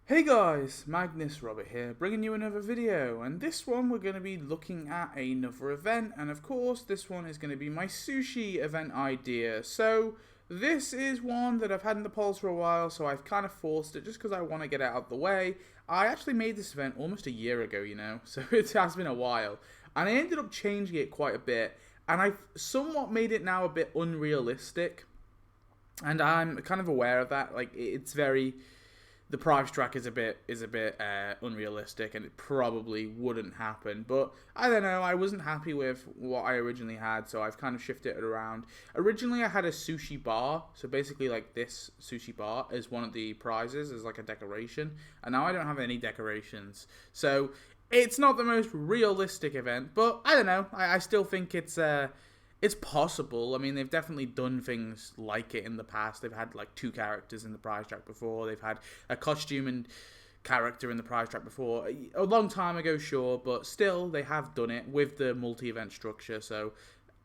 Hey guys, Magnus Robert here, bringing you another video, and this one we're going to be looking at another event, and of course this one is going to be my sushi event idea. So this is one that I've had in the polls for a while, so I've kind of forced it just because I want to get it out of the way. I actually made this event almost a year ago, so it has been a while, and I ended up changing it quite a bit, and I've somewhat made it now a bit unrealistic, and I'm kind of aware of that. Like, it's very... The price track is a bit unrealistic, and it probably wouldn't happen. But I don't know. I wasn't happy with what I originally had, so I've kind of shifted it around. Originally, I had a sushi bar, so basically like this sushi bar is one of the prizes, as like a decoration. And now I don't have any decorations, so it's not the most realistic event. But I don't know. I still think it's possible. I mean, they've definitely done things like it in the past. They've had like 2 characters in the prize track before. They've had a costume and character in the prize track before. A long time ago, sure, but still, they have done it with the multi-event structure. So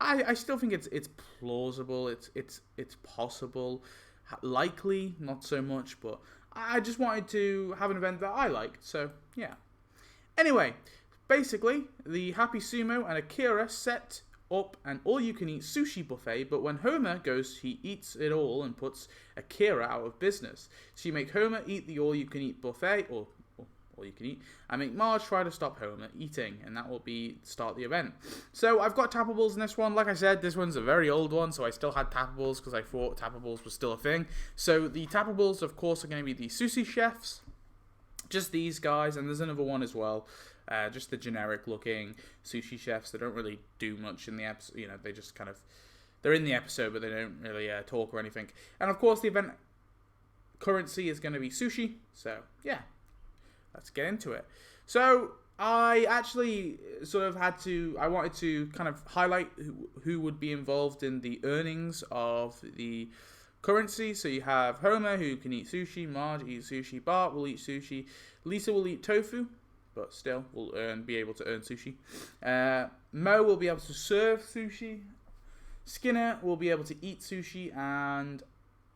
I still think it's plausible. It's possible. Likely, not so much, but I just wanted to have an event that I liked. So yeah. Anyway, basically, the Happy Sumo and Akira set up an all-you-can-eat sushi buffet, but when Homer goes, he eats it all and puts Akira out of business. So you make Homer eat the all-you-can-eat buffet, or all-you-can-eat, and make Marge try to stop Homer eating, and that will start the event. So I've got tappables in this one. Like I said, this one's a very old one, so I still had tappables because I thought tappables was still a thing. So the tappables, of course, are going to be the sushi chefs, just these guys, and there's another one as well. Just the generic looking sushi chefs. They don't really do much in the episode. They just kind of, they're in the episode, but they don't really talk or anything. And of course, the event currency is going to be sushi. So yeah, let's get into it. So I actually I wanted to kind of highlight who would be involved in the earnings of the currency. So you have Homer, who can eat sushi. Marge eats sushi. Bart will eat sushi. Lisa will eat tofu, but still will be able to earn sushi. Mo will be able to serve sushi. Skinner will be able to eat sushi, and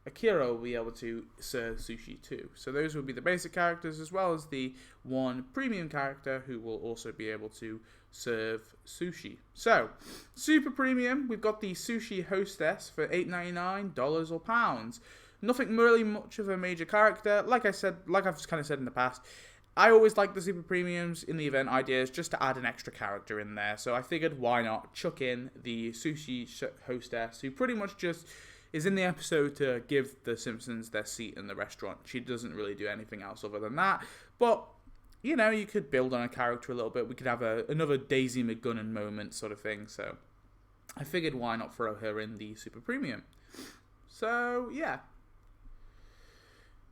Akira will be able to serve sushi too. So those will be the basic characters, as well as the one premium character who will also be able to serve sushi. So, super premium, we've got the sushi hostess for $8.99 or pounds. Nothing really much of a major character. Like I've kind of said in the past, I always like the super premiums in the event ideas just to add an extra character in there. So I figured, why not chuck in the sushi hostess, who pretty much just is in the episode to give the Simpsons their seat in the restaurant. She doesn't really do anything else other than that. But, you could build on a character a little bit. We could have another Daisy McGunnan moment sort of thing. So I figured, why not throw her in the super premium? So, yeah.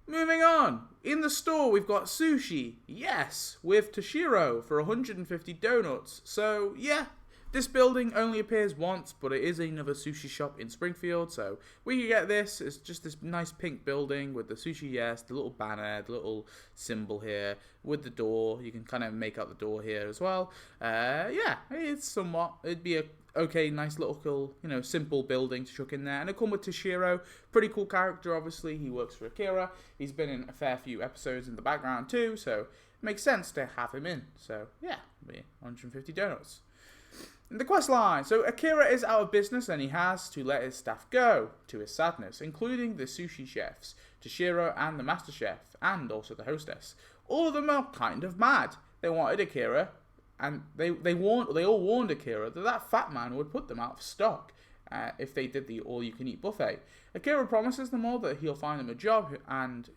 Moving on, in the store we've got Sushi Yes with Toshiro for 150 donuts. So yeah, this building only appears once, but it is another sushi shop in Springfield, so we can get this. It's just this nice pink building with the Sushi Yes, the little banner, the little symbol here with the door. You can kind of make out the door here as well. Yeah, it'd be a okay, nice little, simple building to chuck in there. And it'll come with Toshiro. Pretty cool character, obviously. He works for Akira. He's been in a fair few episodes in the background too, so it makes sense to have him in. So, yeah, 150 donuts. In the quest line, so Akira is out of business and he has to let his staff go, to his sadness, including the sushi chefs, Toshiro and the master chef, and also the hostess. All of them are kind of mad. They wanted Akira, and they all warned Akira that fat man would put them out of stock if they did the all-you-can-eat buffet. Akira promises them all that he'll find them a job and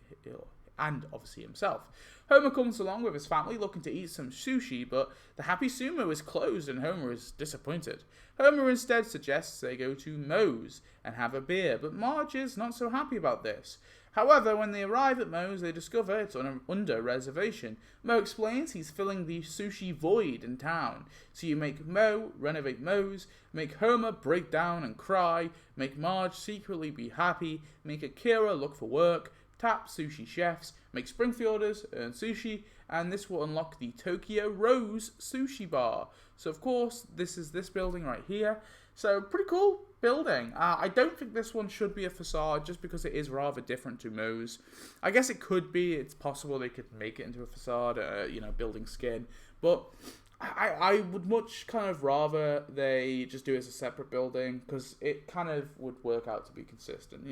obviously himself. Homer comes along with his family looking to eat some sushi, but the Happy Sumo is closed and Homer is disappointed. Homer instead suggests they go to Moe's and have a beer, but Marge is not so happy about this. However, when they arrive at Moe's, they discover it's under reservation. Moe explains he's filling the sushi void in town. So you make Moe renovate Moe's, make Homer break down and cry, make Marge secretly be happy, make Akira look for work, tap sushi chefs, make Springfielders earn sushi, and this will unlock the Tokyo Rose Sushi Bar. So of course, this is this building right here. So pretty cool. building. I don't think this one should be a facade just because it is rather different to Moe's. I guess it could be. It's possible they could make it into a facade, building skin. But I would much kind of rather they just do it as a separate building because it kind of would work out to be consistent.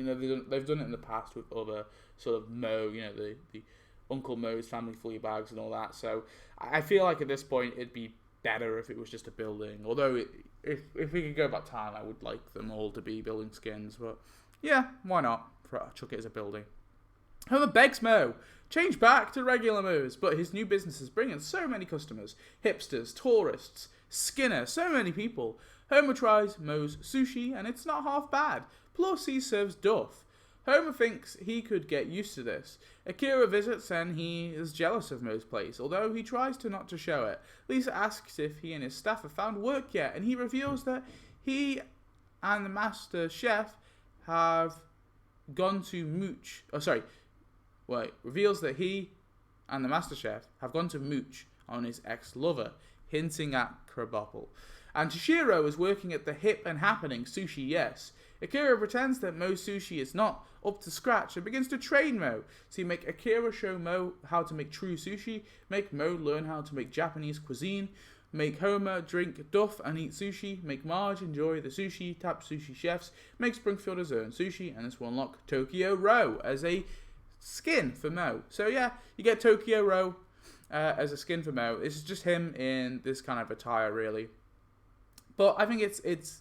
They've done it in the past with other sort of Moe, the Uncle Moe's family flea bags and all that. So I feel like at this point it'd be better if it was just a building. Although if we could go back time, I would like them all to be building skins. But yeah, why not? Chuck it as a building. Homer begs Moe, change back to regular Moe's, but his new business is bringing so many customers. Hipsters, tourists, Skinner, so many people. Homer tries Moe's sushi and it's not half bad. Plus he serves Duff. Homer thinks he could get used to this. Akira visits and he is jealous of Moe's place, although he tries to not to show it. Lisa asks if he and his staff have found work yet, and he reveals that he and the master chef have gone to mooch. Reveals that he and the master chef have gone to mooch on his ex-lover, hinting at Krabappel. And Toshiro is working at the hip and happening Sushi Yes. Akira pretends that Moe's sushi is not up to scratch and begins to train Moe. So you make Akira show Moe how to make true sushi, make Moe learn how to make Japanese cuisine, make Homer drink Duff and eat sushi, make Marge enjoy the sushi, tap sushi chefs, make Springfielders earn sushi, and this will unlock Tokyo Row as a skin for Moe. So yeah, you get Tokyo Row as a skin for Moe. It's just him in this kind of attire, really. But I think it's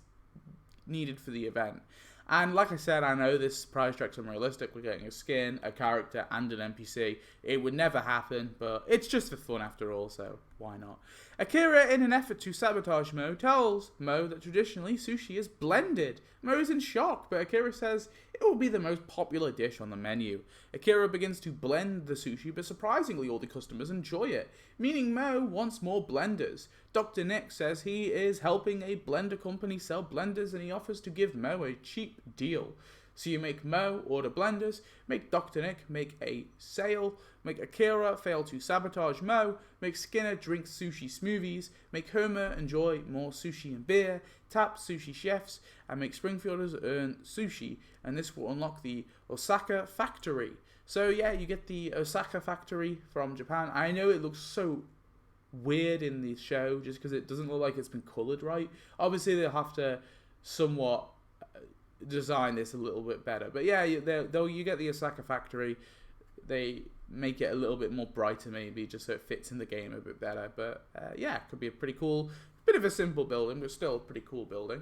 needed for the event. And like I said, I know this price track's unrealistic. We're getting a skin, a character, and an NPC. It would never happen, but it's just for fun after all, so why not? Akira, in an effort to sabotage Moe, tells Moe that traditionally sushi is blended. Moe is in shock, but Akira says it will be the most popular dish on the menu. Akira begins to blend the sushi, but surprisingly all the customers enjoy it, meaning Moe wants more blenders. Dr. Nick says he is helping a blender company sell blenders and he offers to give Moe a cheap deal. So you make Moe order blenders, make Dr. Nick make a sale, make Akira fail to sabotage Moe, make Skinner drink sushi smoothies, make Homer enjoy more sushi and beer, tap sushi chefs, and make Springfielders earn sushi, and this will unlock the Osaka factory. So yeah, you get the Osaka factory from Japan. I know it looks so weird in the show just because it doesn't look like it's been coloured right. Obviously they'll have to somewhat design this a little bit better, but yeah, you get the Osaka factory. They make it a little bit more brighter maybe just so it fits in the game a bit better, but yeah, it could be a pretty cool, bit of a simple building, but still a pretty cool building.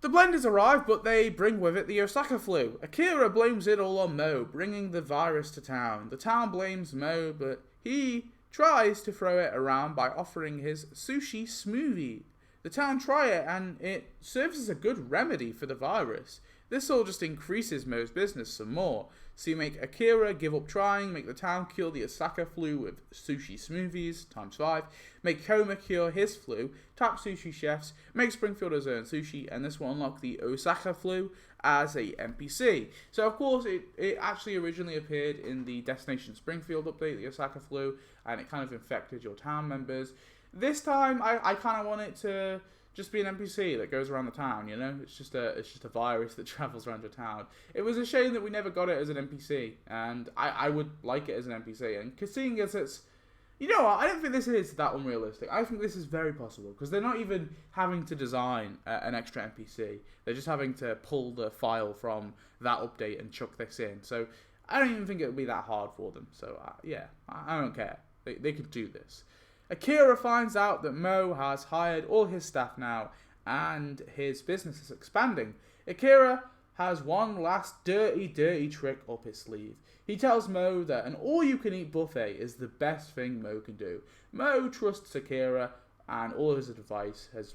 The blenders arrive, but they bring with it the Osaka flu. Akira blames it all on Moe, bringing the virus to town. The town blames Moe, but he tries to throw it around by offering his sushi smoothie. The town try it, and it serves as a good remedy for the virus. This all just increases Moe's business some more. So you make Akira give up trying, make the town cure the Osaka flu with sushi smoothies, ×5, make Homer cure his flu, tap sushi chefs, make Springfielders earn sushi, and this will unlock the Osaka flu as a NPC. So of course it actually originally appeared in the Destination Springfield update, the Osaka flu, and it kind of infected your town members. This time I kind of want it to just be an NPC that goes around the town, It's just a virus that travels around your town. It was a shame that we never got it as an NPC, and I would like it as an NPC. And seeing as it's, I don't think this is that unrealistic. I think this is very possible, because they're not even having to design an extra NPC. They're just having to pull the file from that update and chuck this in. So I don't even think it would be that hard for them. So yeah, I don't care. They could do this. Akira finds out that Moe has hired all his staff now, and his business is expanding. Akira has one last dirty trick up his sleeve. He tells Moe that an all-you-can-eat buffet is the best thing Moe can do. Moe trusts Akira, and all of his advice has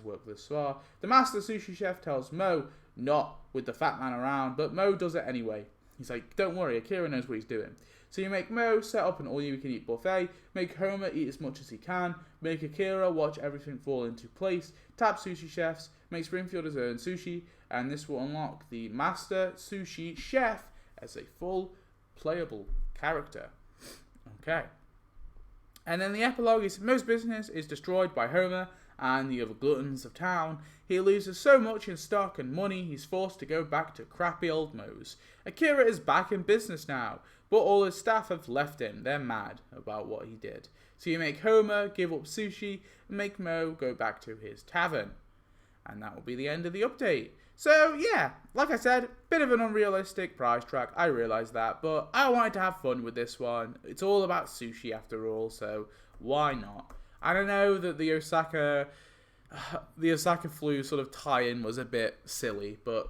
worked this far. The master sushi chef tells Moe not with the fat man around, but Moe does it anyway. He's like, don't worry, Akira knows what he's doing. So you make Moe set up an all-you-can-eat buffet, make Homer eat as much as he can, make Akira watch everything fall into place, tap sushi chefs, make Springfielders earn sushi, and this will unlock the Master Sushi Chef as a full playable character. Okay. And then the epilogue is Moe's business is destroyed by Homer, and the other gluttons of town, he loses so much in stock and money he's forced to go back to crappy old Moe's. Akira is back in business now, but all his staff have left him. They're mad about what he did. So you make Homer give up sushi and make Moe go back to his tavern. And that will be the end of the update. So yeah, like I said, bit of an unrealistic price track, I realise that, but I wanted to have fun with this one. It's all about sushi after all, so why not? And I know that the Osaka flu sort of tie-in was a bit silly, but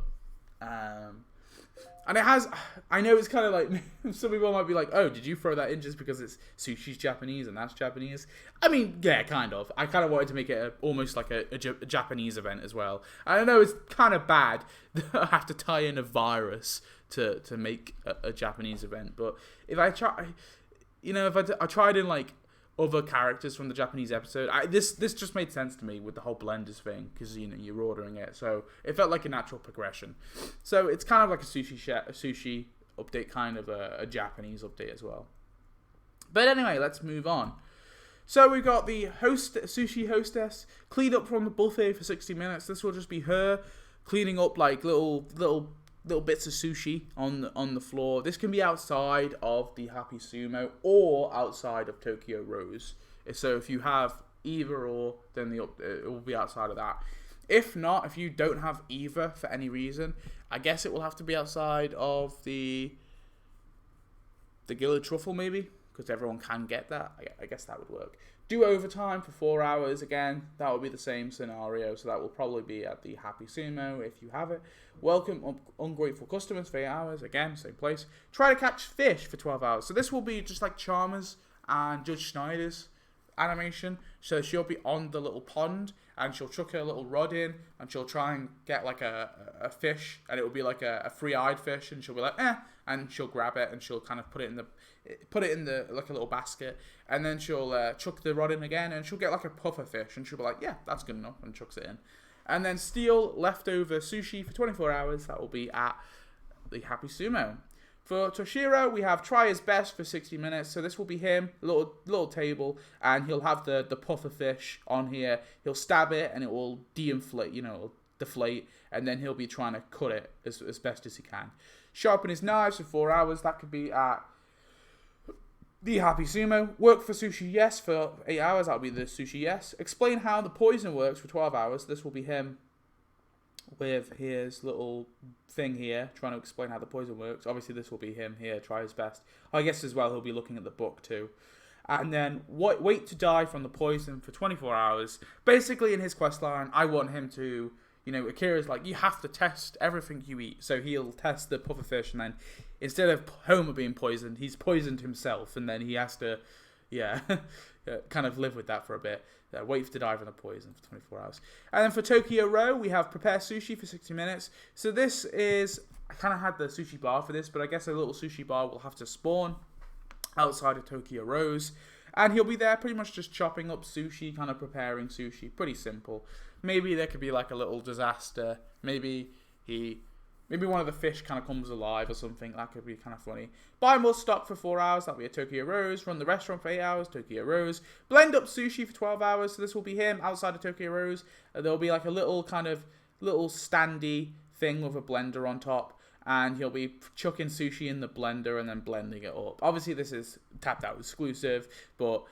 and it has, I know it's kind of like, some people might be like, oh, did you throw that in just because it's sushi's Japanese and that's Japanese? I mean, yeah, kind of. I kind of wanted to make it almost like a Japanese event as well. I know it's kind of bad that I have to tie in a virus to make a Japanese event, but if I try, if I tried in like other characters from the Japanese episode, this just made sense to me with the whole blenders thing, because you're ordering it, so it felt like a natural progression. So it's kind of like a sushi update, kind of a Japanese update as well. But anyway, let's move on. So we've got the sushi hostess cleaned up from the buffet for 60 minutes. This will just be her cleaning up like little bits of sushi on the floor. This can be outside of the Happy Sumo or outside of Tokyo Rose. So if you have either or, then it will be outside of that. If not, if you don't have either for any reason, I guess it will have to be outside of the Gila Truffle maybe, because everyone can get that. I guess that would work. Do overtime for 4 hours. Again, that will be the same scenario, so that will probably be at the Happy Sumo if you have it. Welcome ungrateful customers for 8 hours. Again, same place. Try to catch fish for 12 hours. So this will be just like Chalmers and Judge Schneider's animation. So she'll be on the little pond, and she'll chuck her little rod in, and she'll try and get like a fish, and it will be like a three-eyed fish, and she'll be like, and she'll grab it, and she'll kind of put it in the like a little basket, and then she'll chuck the rod in again, and she'll get like a puffer fish, and she'll be like, yeah, that's good enough, and chucks it in. And then steal leftover sushi for 24 hours. That will be at the Happy Sumo. For Toshiro, we have try his best for 60 minutes. So this will be him, little table, and he'll have the puffer fish on here. He'll stab it, and it will de-inflate, it'll deflate, and then he'll be trying to cut it as best as he can. Sharpen his knives for 4 hours. That could be at the Happy Sumo. Work for Sushi Yes for 8 hours. That'll be the Sushi Yes. Explain how the poison works for 12 hours. This will be him with his little thing here, trying to explain how the poison works. Obviously, this will be him here, try his best. I guess as well, he'll be looking at the book too. And then wait to die from the poison for 24 hours. Basically, in his quest line, I want him to, Akira's like, you have to test everything you eat. So he'll test the pufferfish, and then instead of Homer being poisoned, he's poisoned himself, and then he has to, kind of live with that for a bit. Wait to die from the poison for 24 hours. And then for Tokyo Row, we have prepare sushi for 60 minutes. So this is, I kind of had the sushi bar for this, but I guess a little sushi bar will have to spawn outside of Tokyo Rose. And he'll be there pretty much just chopping up sushi, kind of preparing sushi. Pretty simple. Maybe there could be like a little disaster. Maybe one of the fish kind of comes alive or something. That could be kind of funny. Buy more stock for 4 hours. That'll be a Tokyo Rose. Run the restaurant for 8 hours. Tokyo Rose. Blend up sushi for 12 hours. So this will be him outside of Tokyo Rose. There'll be like a little standy thing with a blender on top. And he'll be chucking sushi in the blender and then blending it up. Obviously, this is tapped out exclusive, but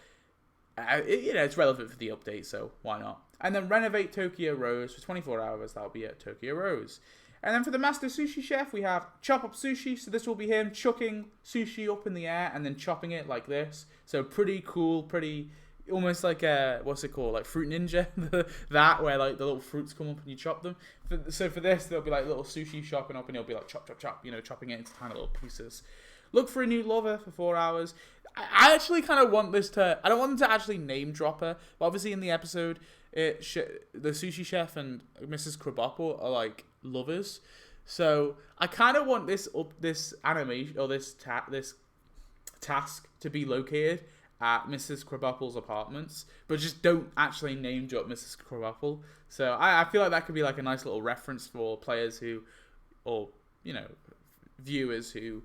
it's relevant for the update, so why not? And then renovate Tokyo Rose for 24 hours. That'll be at Tokyo Rose. And then for the Master Sushi Chef, we have chop up sushi. So this will be him chucking sushi up in the air and then chopping it like this. So pretty cool, almost like what's it called? Like Fruit Ninja, that where like the little fruits come up and you chop them. So for this, there'll be like little sushi chopping up, and it'll be like chop, chop, chop, chopping it into tiny little pieces. Look for a new lover for 4 hours. I actually kind of want this to, I don't want them to actually name drop her, but obviously in the episode, the sushi chef and Mrs. Krabappel are like lovers. So I kind of want this animation or this task to be located at Mrs. Krabappel's apartments, but just don't actually name drop Mrs. Krabappel. So I feel like that could be like a nice little reference for players who, or viewers who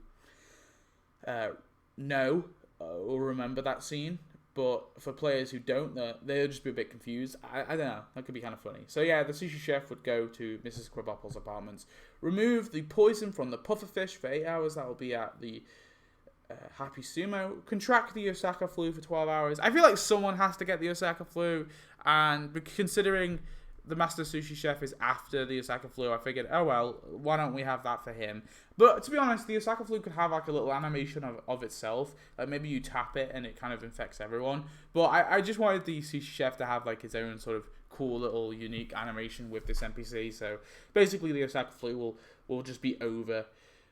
know or remember that scene. But for players who don't, they'll just be a bit confused. I don't know. That could be kind of funny. So yeah, the sushi chef would go to Mrs. Krabappel's apartments, remove the poison from the pufferfish for 8 hours. That will be at the Happy Sumo. Contract the Osaka flu for 12 hours. I feel like someone has to get the Osaka flu, and considering the Master Sushi Chef is after the Osaka flu, I figured, oh well, why don't we have that for him? But to be honest, the Osaka flu could have like a little animation of itself. Like maybe you tap it and it kind of infects everyone. But I just wanted the Sushi Chef to have like his own sort of cool little unique animation with this NPC. So basically the Osaka flu will just be over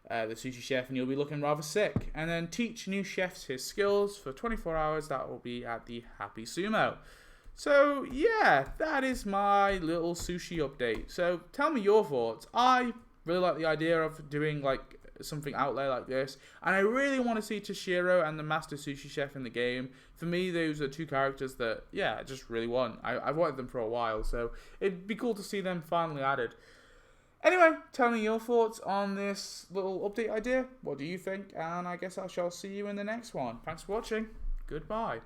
the Sushi Chef, and you'll be looking rather sick. And then teach new chefs his skills for 24 hours. That will be at the Happy Sumo. So yeah, that is my little sushi update. So tell me your thoughts. I really like the idea of doing like something out there like this, and I really want to see Toshiro and the Master Sushi Chef in the game. For me, those are two characters that, yeah, I just really want. I've wanted them for a while, so it'd be cool to see them finally added. Anyway, tell me your thoughts on this little update idea. What do you think? And I guess I shall see you in the next one. Thanks for watching. Goodbye.